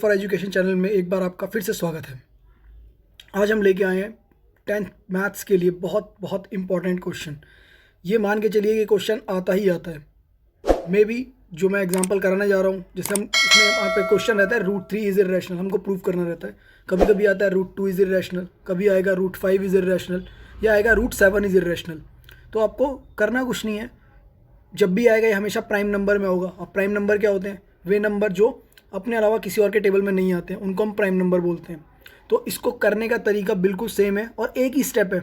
For education channel में एक बार आपका फिर से स्वागत है। आज हम लेके आए हैं 10th मैथ्स के लिए बहुत बहुत इम्पॉर्टेंट क्वेश्चन। ये मान के चलिए कि क्वेश्चन आता ही आता है। मे बी जो मैं एग्जांपल कराने जा रहा हूँ, जैसे हम इसमें वहाँ पे क्वेश्चन रहता है √3 इज़ इर्रेशनल, हमको प्रूव करना रहता है। कभी कभी आता है √2 इज़ इर्रेशनल, कभी आएगा √5 इज़ इर्रेशनल, या आएगा √7 इज़ इर्रेशनल। तो आपको करना कुछ नहीं है, जब भी आएगा ये हमेशा प्राइम नंबर में होगा। अब प्राइम नंबर क्या होते हैं? वे नंबर जो अपने अलावा किसी और के टेबल में नहीं आते हैं, उनको हम प्राइम नंबर बोलते हैं। तो इसको करने का तरीका बिल्कुल सेम है और एक ही स्टेप है,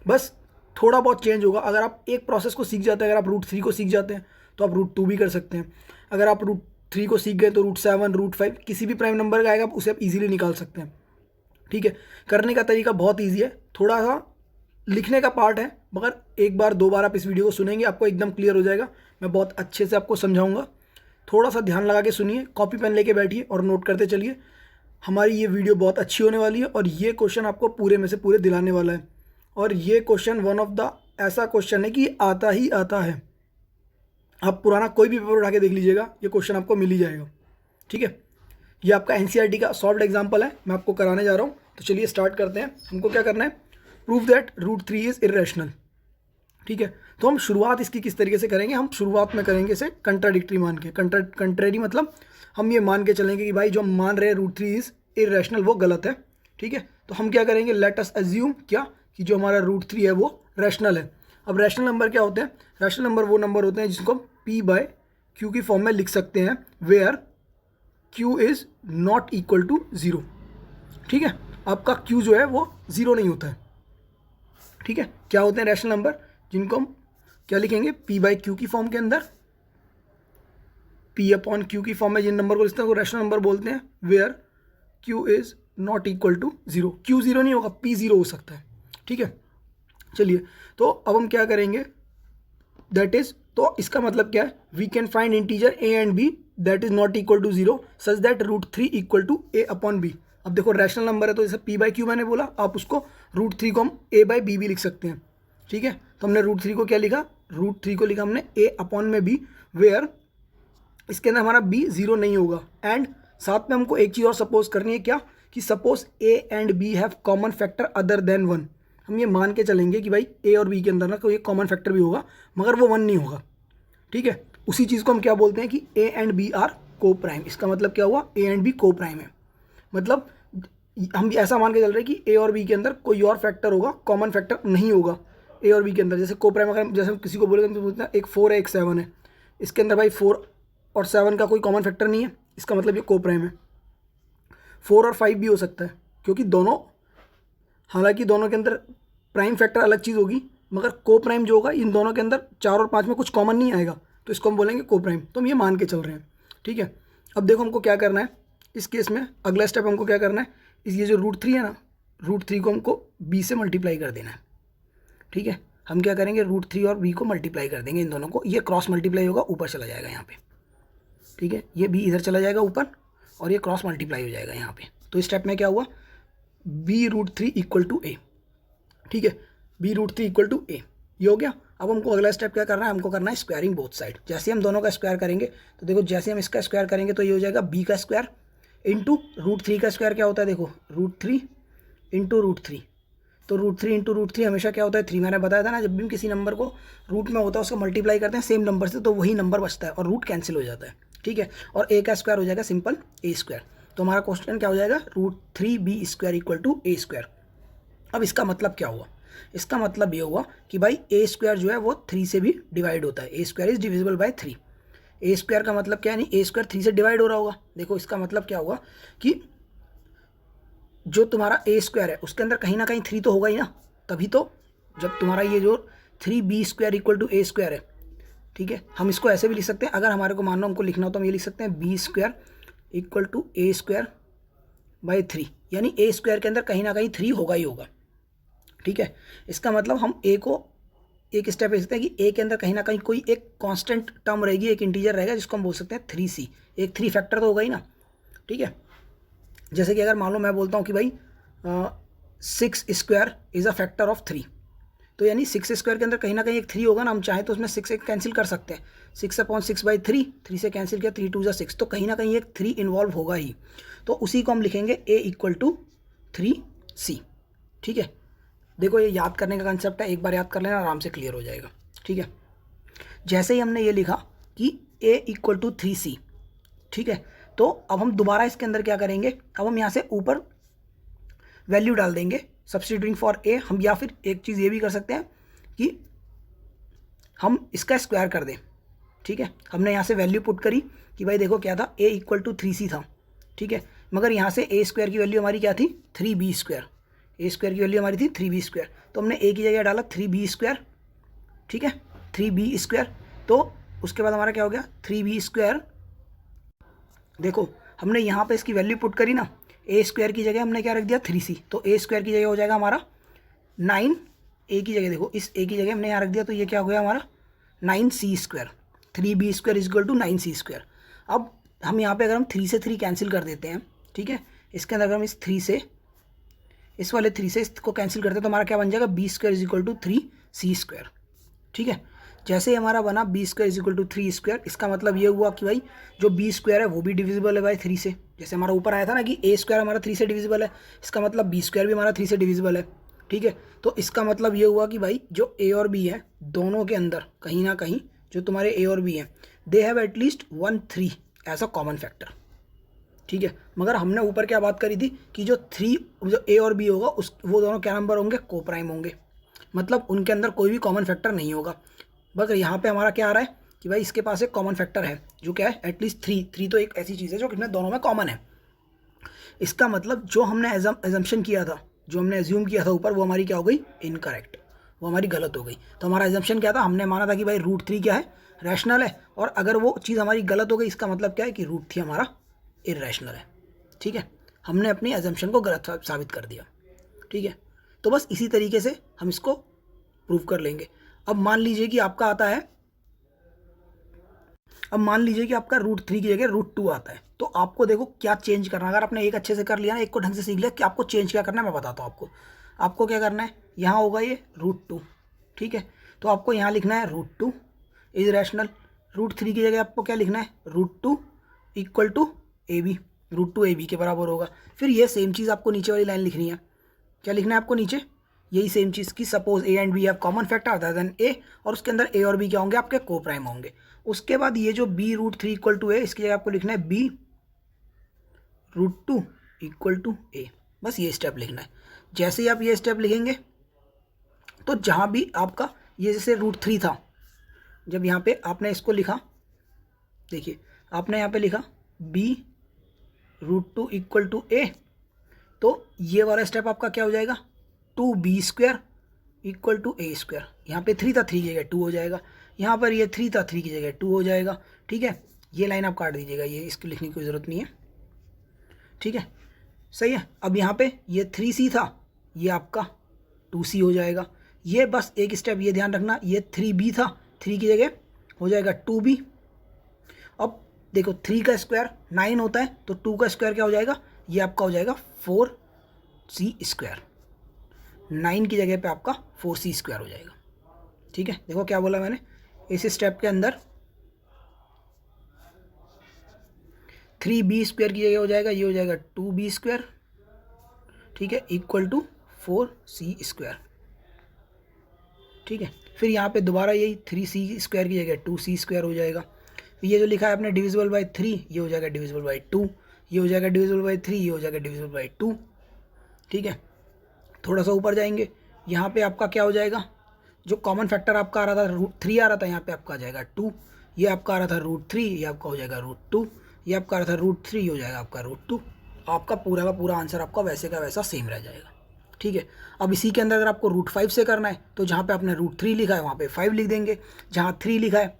बस थोड़ा बहुत चेंज होगा। अगर आप एक प्रोसेस को सीख जाते हैं, अगर आप √3 को सीख जाते हैं तो आप √2 भी कर सकते हैं। अगर आप √3 को सीख गए तो √7 √5 किसी भी प्राइम नंबर का आएगा, आप उसे आप ईजिली निकाल सकते हैं। ठीक है, करने का तरीका बहुत ईजी है, थोड़ा सा लिखने का पार्ट है, मगर एक बार दो बार आप इस वीडियो को सुनेंगे आपको एकदम क्लियर हो जाएगा। मैं बहुत अच्छे से आपको समझाऊंगा, थोड़ा सा ध्यान लगा के सुनिए, कॉपी पेन लेके बैठिए और नोट करते चलिए। हमारी ये वीडियो बहुत अच्छी होने वाली है और ये क्वेश्चन आपको पूरे में से पूरे दिलाने वाला है। और ये क्वेश्चन वन ऑफ द ऐसा क्वेश्चन है कि आता ही आता है। आप पुराना कोई भी पेपर उठा के देख लीजिएगा, ये क्वेश्चन आपको मिल ही जाएगा। ठीक है, ये आपका एनसीईआरटी का सॉल्व्ड एग्जाम्पल है, मैं आपको कराने जा रहा हूँ। तो चलिए स्टार्ट करते हैं। हमको क्या करना है? Prove that √3 is irrational. ठीक है, तो हम शुरुआत इसकी किस तरीके से करेंगे? हम शुरुआत में करेंगे इसे कंट्राडिक्टरी मान के। कंट्रेरी मतलब हम ये मान के चलेंगे कि भाई जो हम मान रहे हैं √3 इज़ इर्रेशनल वो गलत है। ठीक है, तो हम क्या करेंगे? लेट अस अज्यूम क्या कि जो हमारा √3 है वो रैशनल है। अब रैशनल नंबर क्या होते हैं? रैशनल नंबर वो नंबर होते हैं जिसको हम P/Q की फॉर्म में लिख सकते हैं, where Q is not equal to 0। ठीक है, आपका Q जो है वो 0 नहीं होता है। ठीक है, क्या होते हैं रैशनल नंबर? जिनको हम क्या लिखेंगे? P/Q की फॉर्म के अंदर, P/Q की फॉर्म में जिन नंबर को लिखते हैं वो रैशनल नंबर बोलते हैं, where Q is not equal to 0। Q 0 नहीं होगा, P 0 हो सकता है। ठीक है, चलिए तो अब हम क्या करेंगे? दैट इज, तो इसका मतलब क्या है? We can find integer a and b that is not equal to 0 such that √3 equal to a/b। अब देखो रैशनल नंबर है तो जैसे P/Q मैंने बोला, आप उसको √3 को हम a/b भी लिख सकते हैं। ठीक है, तो हमने √3 को क्या लिखा? √3 को लिखा हमने a/b, वेयर इसके अंदर हमारा b 0 नहीं होगा। एंड साथ में हमको एक चीज़ और सपोज करनी है, क्या? कि suppose a and b have common factor other than 1। हम ये मान के चलेंगे कि भाई a और b के अंदर ना कोई एक कॉमन फैक्टर भी होगा, मगर वो 1 नहीं होगा। ठीक है, उसी चीज़ को हम क्या बोलते हैं कि a एंड b आर को प्राइम। इसका मतलब क्या हुआ? a एंड b को प्राइम है। मतलब हम ऐसा मान के चल रहे हैं कि a और b के अंदर कोई और फैक्टर होगा, कॉमन फैक्टर नहीं होगा a और b के अंदर। जैसे को प्राइम, अगर जैसे हम किसी को बोलेंगे तो बोलते हैं एक 4 है एक 7 है, इसके अंदर भाई 4 और 7 का कोई कॉमन फैक्टर नहीं है, इसका मतलब ये को प्राइम है। 4 और 5 भी हो सकता है, क्योंकि दोनों, हालांकि दोनों के अंदर प्राइम फैक्टर अलग चीज़ होगी, मगर को प्राइम जो होगा इन दोनों के अंदर 4 और 5 में कुछ कॉमन नहीं आएगा, तो इसको हम बोलेंगे को प्राइम। तो हम ये मान के चल रहे हैं। ठीक है, अब देखो हमको क्या करना है इस केस में। अगला स्टेप हमको क्या करना है? ये जो √3 है ना, √3 को हमको b से मल्टीप्लाई कर देना है। ठीक है, हम क्या करेंगे? √3 और b को मल्टीप्लाई कर देंगे, इन दोनों को। ये क्रॉस मल्टीप्लाई होगा, ऊपर चला जाएगा यहाँ पे। ठीक है, ये b इधर चला जाएगा ऊपर और ये क्रॉस मल्टीप्लाई हो जाएगा यहाँ पे। तो इस स्टेप में क्या हुआ? b √3 equal to a। ठीक है, b √3 इक्वल टू a, ये हो गया। अब हमको अगला स्टेप क्या करना है? हमको करना है स्क्वायरिंग बोथ साइड। जैसे हम दोनों का स्क्वायर करेंगे तो देखो, जैसे हम इसका स्क्वायर करेंगे तो ये हो जाएगा b का स्क्वायर इंटू √3 का स्क्वायर क्या होता है? देखो √3 इंटू √3, तो √3 इंटू √3 हमेशा क्या होता है? 3। मैंने बताया था ना, जब भी हम किसी नंबर को रूट में होता है उसको मल्टीप्लाई करते हैं सेम नंबर से, तो वही नंबर बचता है और रूट कैंसिल हो जाता है। ठीक है, और a का स्क्वायर हो जाएगा सिंपल a²। तो हमारा क्वेश्चन क्या हो जाएगा? √3b² equal to a²। अब इसका मतलब क्या हुआ? इसका मतलब ये हुआ कि भाई a² जो है वो 3 से भी डिवाइड होता है। a² is divisible by 3। a² का मतलब क्या है? नहीं, a² 3 से डिवाइड हो रहा होगा। देखो इसका मतलब क्या हुआ कि जो तुम्हारा a² है उसके अंदर कहीं ना कहीं 3 तो होगा ही ना, तभी तो जब तुम्हारा ये जो 3b² इक्वल टू a² है। ठीक है, हम इसको ऐसे भी लिख सकते हैं, अगर हमारे को मान लो हमको लिखना हो तो हम ये लिख सकते हैं b² equal to a² by 3, यानी a² के अंदर कहीं ना कहीं 3 होगा ही होगा। ठीक है, इसका मतलब हम a को एक स्टेप ले सकते हैं कि a के अंदर कहीं ना कहीं कोई एक कांस्टेंट टर्म रहेगी, एक इंटीजर रहेगा जिसको हम बोल सकते हैं 3c। एक 3 फैक्टर तो होगा ही ना। ठीक है, जैसे कि अगर मान लो मैं बोलता हूँ कि भाई 6² इज़ अ फैक्टर ऑफ 3, तो यानी 6 स्क्वायर के अंदर कहीं ना कहीं एक 3 होगा ना, हम चाहें तो उसमें 6 कैंसिल कर सकते हैं। 6/6/3, 3 से कैंसिल किया, 3 2 जा 6, तो कहीं ना कहीं एक 3 इन्वॉल्व होगा ही। तो उसी को हम लिखेंगे a = 3c। ठीक है, देखो ये याद करने का कंसेप्ट है, एक बार याद कर लेना, आराम से क्लियर हो जाएगा। ठीक है, जैसे ही हमने ये लिखा कि a = 3c, ठीक है, तो अब हम दोबारा इसके अंदर क्या करेंगे, अब हम यहाँ से ऊपर वैल्यू डाल देंगे सब्स्टिट्यूटिंग फॉर a। हम या फिर एक चीज़ ये भी कर सकते हैं कि हम इसका स्क्वायर कर दें। ठीक है, हमने यहाँ से वैल्यू पुट करी कि भाई देखो क्या था, a = 3c था। ठीक है, मगर यहाँ से a² की वैल्यू हमारी क्या थी, 3b²। a² की वैल्यू हमारी थी 3b², तो हमने a की जगह डाला 3b²। ठीक है, 3b², तो उसके बाद हमारा क्या हो गया, 3b²। देखो हमने यहाँ पे इसकी वैल्यू पुट करी ना, a² की जगह हमने क्या रख दिया, 3c, तो a² की जगह हो जाएगा हमारा 9, a की जगह देखो, इस a की जगह हमने यहाँ रख दिया, तो ये क्या हो गया हमारा 9c²। 3b² = 9c²। अब हम यहाँ पे अगर हम 3 से 3 कैंसिल कर देते हैं, ठीक है, इसके अंदर अगर हम इस 3 से, इस वाले 3 से इसको कैंसिल करते हैं, तो हमारा क्या बन जाएगा, b² = 3c²। ठीक है, जैसे ही हमारा बना b² = 3c², इसका मतलब ये हुआ कि भाई जो b² है वो भी डिविजिबल है भाई 3 से। जैसे हमारा ऊपर आया था ना कि a² हमारा 3 से डिविजिबल है, इसका मतलब b² भी हमारा 3 से डिविजिबल है। ठीक है, तो इसका मतलब ये हुआ कि भाई जो a और b है, दोनों के अंदर कहीं ना कहीं जो तुम्हारे a और b हैं, they have at least 1 3 as a common factor. ठीक है, मगर हमने ऊपर क्या बात करी थी कि जो a और b होगा उस वो दोनों क्या नंबर होंगे, कोप्राइम होंगे, मतलब उनके अंदर कोई भी कॉमन फैक्टर नहीं होगा। बस यहाँ पे हमारा क्या आ रहा है कि भाई इसके पास एक कॉमन फैक्टर है, जो क्या है, एटलीस्ट 3 तो एक ऐसी चीज़ है जो कितने दोनों में कॉमन है। इसका मतलब जो हमने एजम्पशन किया था, जो हमने एज्यूम किया था ऊपर, वो हमारी क्या हो गई, इनकरेक्ट, वो हमारी गलत हो गई। तो हमारा एजम्पशन क्या था, हमने माना था कि भाई √3 क्या है, रैशनल है, और अगर वो चीज़ हमारी गलत हो गई, इसका मतलब क्या है कि √3 हमारा इर्रेशनल है। ठीक है, हमने अपनी एजम्पशन को गलत साबित कर दिया। ठीक है, तो बस इसी तरीके से हम इसको प्रूव कर लेंगे। अब मान लीजिए कि आपका आता है, अब मान लीजिए कि आपका √3 की जगह √2 आता है, तो आपको देखो क्या चेंज करना है। अगर आपने एक अच्छे से कर लिया ना, एक को ढंग से सीख लिया कि आपको चेंज क्या करना है, मैं बताता हूँ आपको। आपको क्या करना है, यहाँ होगा ये √2, ठीक है, तो आपको यहाँ लिखना है √2 इज रैशनल। √3 की जगह आपको क्या लिखना है, √2 = AB, √2 AB के बराबर होगा। फिर ये सेम चीज़ आपको नीचे वाली लाइन लिखनी है। क्या लिखना है आपको नीचे, यही सेम चीज़ की suppose a and b have common factor other than a, और उसके अंदर a और b क्या होंगे, आपके कोप्राइम होंगे। उसके बाद ये जो b √3 = a, इसकी जगह आपको लिखना है b √2 = a। बस ये स्टेप लिखना है। जैसे ही आप ये स्टेप लिखेंगे, तो जहाँ भी आपका ये जैसे √3 था, जब यहाँ पे आपने इसको लिखा, देखिए आपने यहाँ पे लिखा b √2 = a, तो ये वाला स्टेप आपका क्या हो जाएगा, 2b² = a²। यहाँ पे 3 था, 3 की जगह 2 हो जाएगा। यहाँ पर ये 3 था, 3 की जगह 2 हो जाएगा। ठीक है, ये लाइन आप काट दीजिएगा, ये इसको लिखने की कोई ज़रूरत नहीं है। ठीक है, सही है। अब यहाँ पे ये 3c था, ये आपका 2c हो जाएगा। ये बस एक स्टेप ये ध्यान रखना, ये 3b था, 3 की जगह हो जाएगा 2b। अब देखो 3 का स्क्वायर 9 होता है, तो 2 का स्क्वायर क्या हो जाएगा, ये आपका हो जाएगा 4c²। 9 की जगह पे आपका 4c² हो जाएगा। ठीक है, देखो क्या बोला मैंने, इस स्टेप के अंदर 3b² की जगह हो जाएगा, ये हो जाएगा 2b², ठीक है, = 4c²। ठीक है, फिर यहाँ पे दोबारा यही 3c² की जगह 2c² हो जाएगा। ये जो लिखा है आपने डिविजिबल बाय 3, ये हो जाएगा डिविजिबल बाय 2, ये हो जाएगा डिविजिबल बाय 3, ये हो जाएगा डिविजिबल बाय 2। ठीक है, थोड़ा सा ऊपर जाएंगे, यहाँ पे आपका क्या हो जाएगा, जो कॉमन फैक्टर आपका आ रहा था √3 आ रहा था, यहाँ पे आपका आ जाएगा 2, ये आपका आ रहा था √3, ये आपका हो जाएगा √2, ये आपका आ रहा था √3, ये हो जाएगा आपका √2। आपका पूरा का पूरा आंसर आपका वैसे का वैसा सेम रह जाएगा। ठीक है, अब इसी के अंदर अगर आपको √5 से करना है, तो जहाँ पे आपने √3 लिखा है वहाँ पे 5 लिख देंगे, जहाँ 3 लिखा है,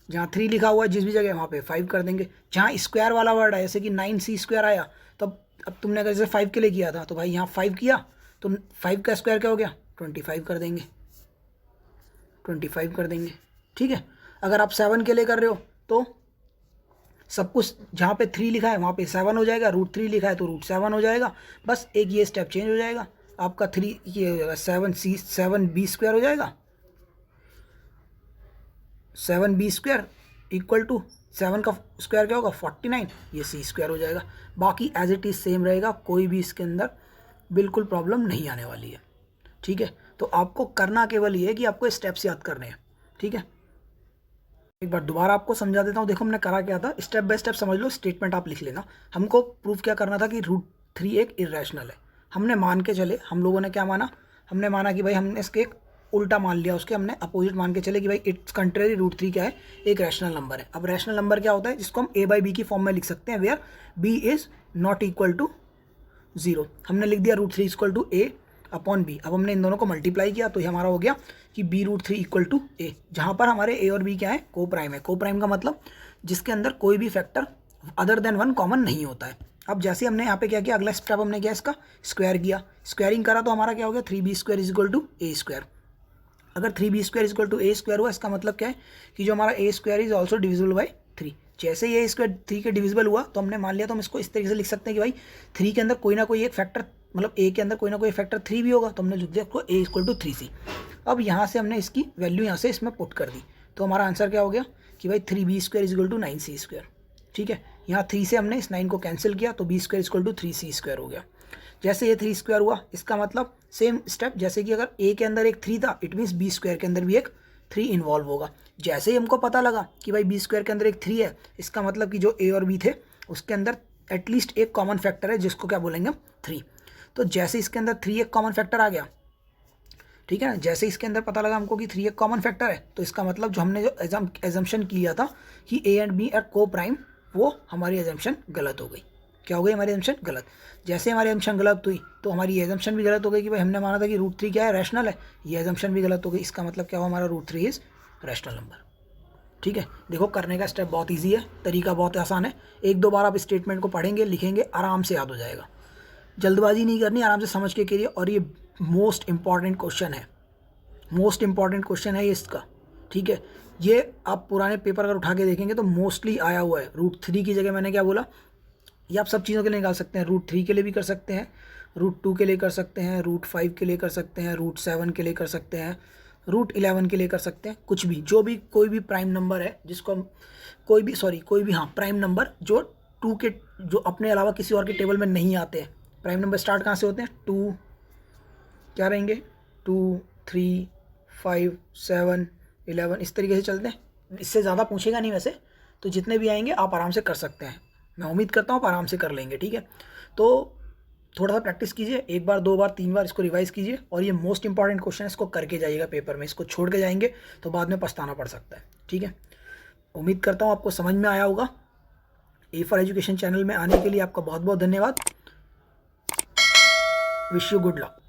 जहाँ 3 लिखा हुआ है जिस भी जगह, वहाँ पे 5 कर देंगे। जहाँ स्क्वायर वाला वर्ड है, जैसे कि 9c² आया, तब अब तुमने अगर जैसे 5 के लिए किया था, तो भाई यहाँ 5 किया, तो 5 का स्क्वायर क्या हो गया, 25 कर देंगे, 25 कर देंगे। ठीक है, अगर आप 7 के लिए कर रहे हो, तो सब कुछ जहाँ पे 3 लिखा है वहाँ पे 7 हो जाएगा, √3 लिखा है तो √7 हो जाएगा। बस एक ये स्टेप चेंज हो जाएगा, आपका 3 ये 7b² हो जाएगा। 7b² इक्वल टू 7 का स्क्वायर क्या होगा 49, ये c² हो जाएगा। बाकी एज इट इज़ सेम रहेगा, कोई भी इसके अंदर बिल्कुल प्रॉब्लम नहीं आने वाली है। ठीक है, तो आपको करना केवल ये है कि आपको स्टेप्स याद करने हैं। ठीक है, एक बार दोबारा आपको समझा देता हूँ। देखो हमने करा क्या था, स्टेप बाय स्टेप समझ लो, स्टेटमेंट आप लिख लेना। हमको प्रूफ क्या करना था कि √3 एक इरेशनल है। हमने मान के चले, हम लोगों ने क्या माना, हमने माना कि भाई हमने इसके एक उल्टा मान लिया, उसके हमने अपोजिट मान के चले कि भाई इट्स कंट्रेरी, √3 क्या है, एक रैशनल नंबर है। अब रैशनल नंबर क्या होता है, जिसको हम a/b की फॉर्म में लिख सकते हैं, where b is not equal to 0। हमने लिख दिया √3 equal to a upon b। अब हमने इन दोनों को मल्टीप्लाई किया तो ये हमारा हो गया कि b√3 इक्वल टू a, जहाँ पर हमारे a और b क्या है, को प्राइम है। को प्राइम का मतलब जिसके अंदर कोई भी फैक्टर अदर देन 1 कॉमन नहीं होता है। अब जैसे हमने यहाँ पे क्या किया, अगला स्टेप हमने किया, इसका स्क्वायर किया, स्क्वायरिंग करा तो हमारा क्या हो गया 3b² is equal to a²। अगर 3b² is equal to a² हुआ, इसका मतलब क्या है कि जो हमारा a² is also divisible by 3। जैसे ये a² 3 के डिविजिबल हुआ तो हमने मान लिया, तो हम इसको इस तरीके से लिख सकते हैं कि भाई 3 के अंदर कोई ना कोई एक फैक्टर, मतलब a के अंदर कोई ना कोई फैक्टर 3 भी होगा, तो हमने लिख दिया इसको a इक्वल टू 3c। अब यहाँ से हमने इसकी वैल्यू यहाँ से इसमें पुट कर दी, तो हमारा आंसर क्या हो गया कि भाई 3b² is equal to 9c²। ठीक है, यहाँ 3 से हमने इस 9 को कैंसिल किया तो b² इक्वल टू 3c² हो गया। जैसे ये 3² हुआ, इसका मतलब सेम स्टेप, जैसे कि अगर a के अंदर एक 3 था, इट मीन्स b² के अंदर भी एक 3 इन्वॉल्व होगा। जैसे ही हमको पता लगा कि भाई b² के अंदर एक 3 है, इसका मतलब कि जो a और b थे उसके अंदर एटलीस्ट एक कॉमन फैक्टर है, जिसको क्या बोलेंगे हम 3। तो जैसे इसके अंदर 3 एक कॉमन फैक्टर आ गया, ठीक है ना, जैसे इसके अंदर पता लगा हमको कि 3 एक कॉमन फैक्टर है, तो इसका मतलब जो हमने जो एजम्पशन किया था कि a एंड b आर को प्राइम, वो हमारी एजम्पशन गलत हो गई। क्या हो गई हमारी एजम्पशन गलत। जैसे हमारी एजम्पशन गलत हुई तो हमारी एजम्पशन भी गलत हो गई कि भाई हमने माना था कि √3 क्या है, रैशनल है, ये एजम्पशन भी गलत हो गई। इसका मतलब क्या हुआ, हमारा √3 इज रैशनल नंबर। ठीक है, देखो करने का स्टेप बहुत ईजी है, तरीका बहुत आसान है। एक दो बार आप स्टेटमेंट को पढ़ेंगे लिखेंगे, आराम से याद हो जाएगा। जल्दबाजी नहीं करनी, आराम से समझ के करिए। और ये मोस्ट इंपॉर्टेंट क्वेश्चन है, मोस्ट इंपॉर्टेंट क्वेश्चन है ये इसका। ठीक है, ये आप पुराने पेपर अगर उठा के देखेंगे तो मोस्टली आया हुआ है। √3 की जगह मैंने क्या बोला, ये आप सब चीज़ों के लिए निकाल सकते हैं। √3 के लिए भी कर सकते हैं, √2 के लिए कर सकते हैं, √5 के लिए कर सकते हैं, √7 के लिए कर सकते हैं, √11 के लिए कर सकते हैं। कुछ भी, जो भी कोई भी प्राइम नंबर है जिसको हम कोई भी हाँ प्राइम नंबर जो 2 के, जो अपने अलावा किसी और के टेबल में नहीं आते हैं। प्राइम नंबर स्टार्ट कहाँ से होते हैं, 2 क्या रहेंगे, 2 3 5 7 11 इस तरीके से चलते हैं। इससे ज़्यादा पूछेगा नहीं वैसे, तो जितने भी आएंगे आप आराम से कर सकते हैं। मैं उम्मीद करता हूँ आप आराम से कर लेंगे। ठीक है, तो थोड़ा सा प्रैक्टिस कीजिए, 1 बार 2 बार 3 बार इसको रिवाइज कीजिए। और ये मोस्ट इंपॉर्टेंट क्वेश्चन है, इसको करके जाइएगा पेपर में। इसको छोड़ के जाएंगे तो बाद में पछताना पड़ सकता है। ठीक है, उम्मीद करता हूँ आपको समझ में आया होगा। A4 एजुकेशन चैनल में आने के लिए आपका बहुत बहुत धन्यवाद। Wish you good luck.